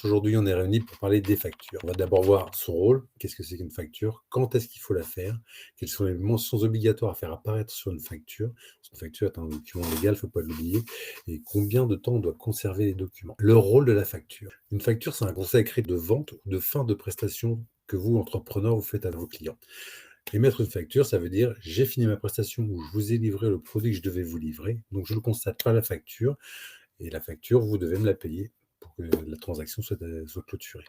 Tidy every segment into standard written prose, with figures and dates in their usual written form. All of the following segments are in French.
Aujourd'hui, on est réunis pour parler des factures. On va d'abord voir son rôle, qu'est-ce que c'est qu'une facture, quand est-ce qu'il faut la faire, quelles sont les mentions obligatoires à faire apparaître sur une facture. Parce qu'une facture est un document légal, il ne faut pas l'oublier, et combien de temps on doit conserver les documents. Le rôle de la facture. Une facture, c'est un conseil écrit de vente ou de fin de prestation que vous, entrepreneur, vous faites à vos clients. Émettre une facture, ça veut dire j'ai fini ma prestation ou je vous ai livré le produit que je devais vous livrer, donc je le constate par la facture, et la facture, vous devez me la payer pour que la transaction soit clôturée.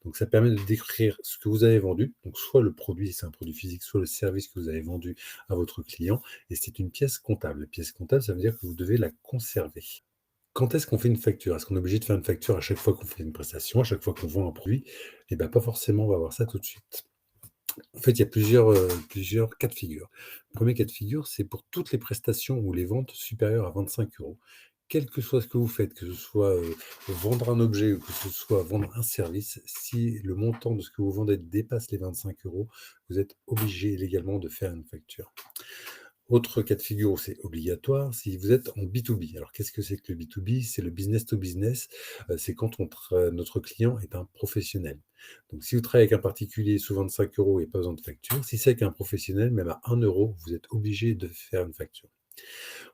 Donc ça permet de décrire ce que vous avez vendu, donc soit le produit, si c'est un produit physique, soit le service que vous avez vendu à votre client, et c'est une pièce comptable. La pièce comptable, ça veut dire que vous devez la conserver. Quand est-ce qu'on fait une facture? Est-ce qu'on est obligé de faire une facture à chaque fois qu'on fait une prestation, à chaque fois qu'on vend un produit? Eh bien, pas forcément, on va voir ça tout de suite. En fait, il y a plusieurs cas de figure. Le premier cas de figure, c'est pour toutes les prestations ou les ventes supérieures à 25 euros. Quel que soit ce que vous faites, que ce soit, vendre un objet ou que ce soit vendre un service, si le montant de ce que vous vendez dépasse les 25 euros, vous êtes obligé légalement de faire une facture. Autre cas de figure où c'est obligatoire, si vous êtes en B2B. Alors qu'est-ce que c'est que le B2B? C'est le business to business, c'est quand notre client est un professionnel. Donc si vous travaillez avec un particulier sous 25 euros et pas besoin de facture, si c'est avec un professionnel, même à 1 euro, vous êtes obligé de faire une facture.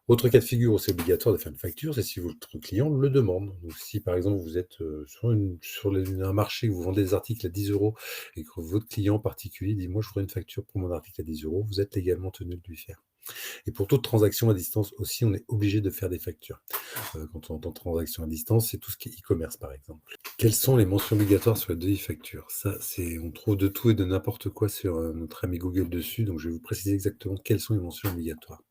Autre cas de figure où c'est obligatoire de faire une facture, c'est si votre client le demande. Donc si par exemple vous êtes, un marché où vous vendez des articles à 10 euros et que votre client particulier dit: «Moi je voudrais une facture pour mon article à 10 euros», vous êtes légalement tenu de lui faire. Et pour toute transaction à distance aussi, on est obligé de faire des factures. Quand on entend transaction à distance, c'est tout ce qui est e-commerce, par exemple. Quelles sont les mentions obligatoires sur la devis-facture? Ça, on trouve de tout et de n'importe quoi sur notre ami Google dessus, donc je vais vous préciser exactement quelles sont les mentions obligatoires.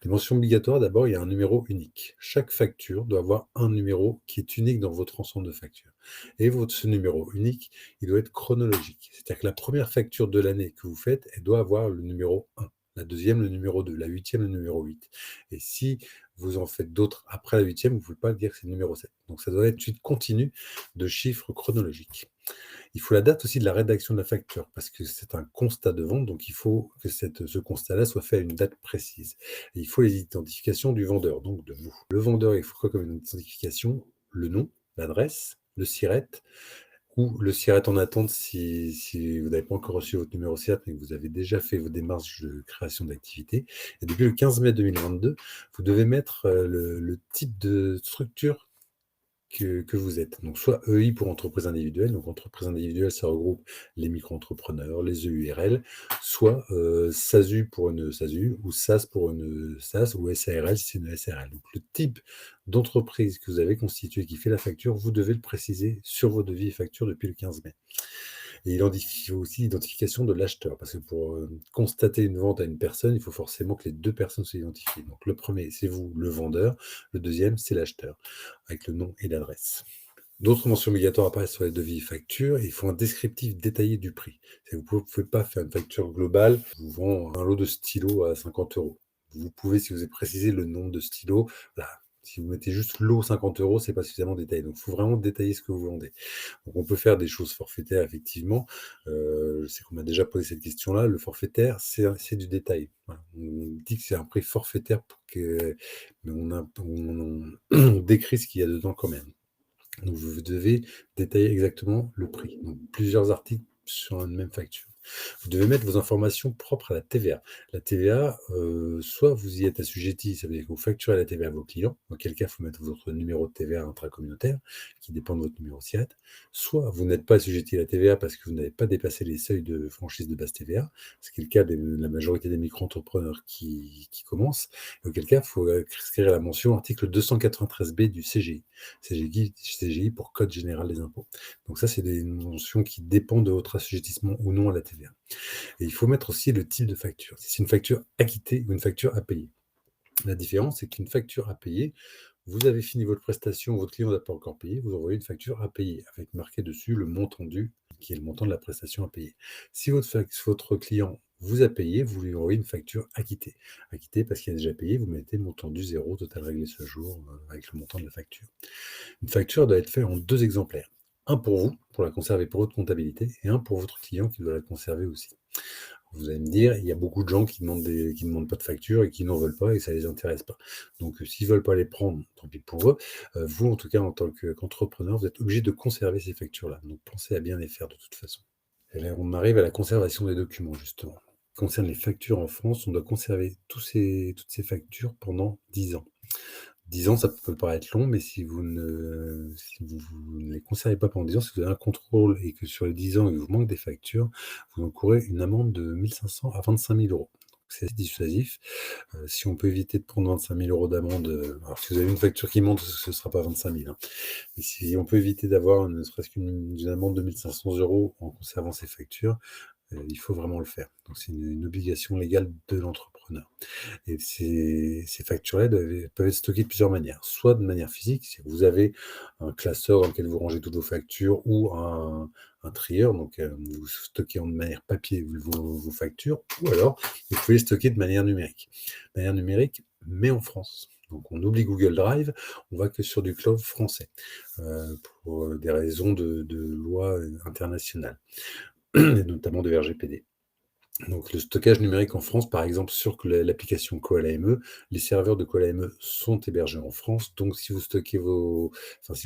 Les mentions obligatoires, d'abord, il y a un numéro unique. Chaque facture doit avoir un numéro qui est unique dans votre ensemble de factures. Et ce numéro unique, il doit être chronologique. C'est-à-dire que la première facture de l'année que vous faites, elle doit avoir le numéro 1. La deuxième, le numéro 2. La huitième, le numéro 8. Et si vous en faites d'autres après la huitième, vous ne pouvez pas dire que c'est le numéro 7. Donc ça doit être une suite continue de chiffres chronologiques. Il faut la date aussi de la rédaction de la facture, parce que c'est un constat de vente, donc il faut que ce constat-là soit fait à une date précise. Et il faut les identifications du vendeur, donc de vous. Le vendeur, il faut quoi comme identification? Le nom, l'adresse, le SIRET, ou le SIRET en attente si vous n'avez pas encore reçu votre numéro SIRET, mais que vous avez déjà fait vos démarches de création d'activité. Et depuis le 15 mai 2022, vous devez mettre le type de structure que vous êtes. Donc soit EI pour entreprise individuelle, donc entreprise individuelle, ça regroupe les micro-entrepreneurs, les EURL, soit SASU pour une SASU, ou SAS pour une SAS, ou SARL si c'est une SARL. Donc le type d'entreprise que vous avez constitué qui fait la facture, vous devez le préciser sur vos devis et factures depuis le 15 mai. Et il faut aussi l'identification de l'acheteur, parce que pour constater une vente à une personne, il faut forcément que les deux personnes soient identifiées. Donc le premier, c'est vous, le vendeur. Le deuxième, c'est l'acheteur, avec le nom et l'adresse. D'autres mentions obligatoires apparaissent sur les devis et factures. Il faut un descriptif détaillé du prix. Vous ne pouvez pas faire une facture globale. Je vous vends un lot de stylos à 50 euros. Vous pouvez, si vous avez précisé le nombre de stylos, voilà. Si vous mettez juste lot 50 euros, c'est pas suffisamment détaillé. Donc, il faut vraiment détailler ce que vous vendez. Donc, on peut faire des choses forfaitaires, effectivement. Je sais qu'on m'a déjà posé cette question-là. Le forfaitaire, c'est du détail. Voilà. On dit que c'est un prix forfaitaire mais on décrit ce qu'il y a dedans quand même. Donc, vous devez détailler exactement le prix. Donc, plusieurs articles sur une même facture. Vous devez mettre vos informations propres à la TVA. La TVA, soit vous y êtes assujetti, ça veut dire que vous facturez la TVA à vos clients, auquel cas il faut mettre votre numéro de TVA intracommunautaire, qui dépend de votre numéro SIRET, soit vous n'êtes pas assujetti à la TVA parce que vous n'avez pas dépassé les seuils de franchise de base TVA, ce qui est le cas de la majorité des micro-entrepreneurs qui commencent, et auquel cas il faut inscrire la mention article 293B du CGI. CGI pour Code général des impôts. Donc ça, c'est des mentions qui dépendent de votre assujettissement ou non à la TVA. Et il faut mettre aussi le type de facture. Si c'est une facture acquittée ou une facture à payer. La différence, c'est qu'une facture à payer, vous avez fini votre prestation, votre client n'a pas encore payé, vous envoyez une facture à payer avec marqué dessus le montant dû, qui est le montant de la prestation à payer. Si votre client vous a payé, vous lui envoyez une facture acquittée. Acquittée parce qu'il a déjà payé, vous mettez montant dû 0, total réglé ce jour, avec le montant de la facture. Une facture doit être faite en 2 exemplaires. Un pour vous, pour la conserver pour votre comptabilité, et un pour votre client qui doit la conserver aussi. Vous allez me dire, il y a beaucoup de gens qui demandent pas de facture et qui n'en veulent pas et ça les intéresse pas. Donc, s'ils veulent pas les prendre, tant pis pour eux. Vous, en tout cas, en tant qu'entrepreneur, vous êtes obligé de conserver ces factures-là. Donc, pensez à bien les faire de toute façon. Et là, on arrive à la conservation des documents, justement. Concerne les factures en France, on doit conserver toutes ces factures pendant 10 ans. 10 ans, ça peut paraître long, mais si vous ne les conservez pas pendant 10 ans, si vous avez un contrôle et que sur les 10 ans, il vous manque des factures, vous encourez une amende de 1 500 à 25 000 €. C'est assez dissuasif. Si on peut éviter de prendre 25 000 € d'amende, alors si vous avez une facture qui monte, ce ne sera pas 25 000, hein. Mais si on peut éviter d'avoir ne serait-ce qu'une amende de 1 500 € en conservant ces factures, il faut vraiment le faire. Donc c'est une obligation légale de l'entrepreneur. Et ces factures-là peuvent être stockées de plusieurs manières. Soit de manière physique, si vous avez un classeur dans lequel vous rangez toutes vos factures ou un trieur, donc vous stockez en manière papier vos factures, ou alors vous pouvez les stocker de manière numérique. De manière numérique, mais en France. Donc on oublie Google Drive, on va que sur du cloud français, pour des raisons de loi internationale, et notamment de RGPD. Donc le stockage numérique en France, par exemple, sur l'application Coal-AME, les serveurs de Coal-AME sont hébergés en France. Donc si vous si vous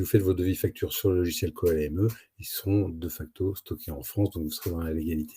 faites vos devis factures sur le logiciel Coal-AME, ils seront de facto stockés en France, donc vous serez dans la légalité.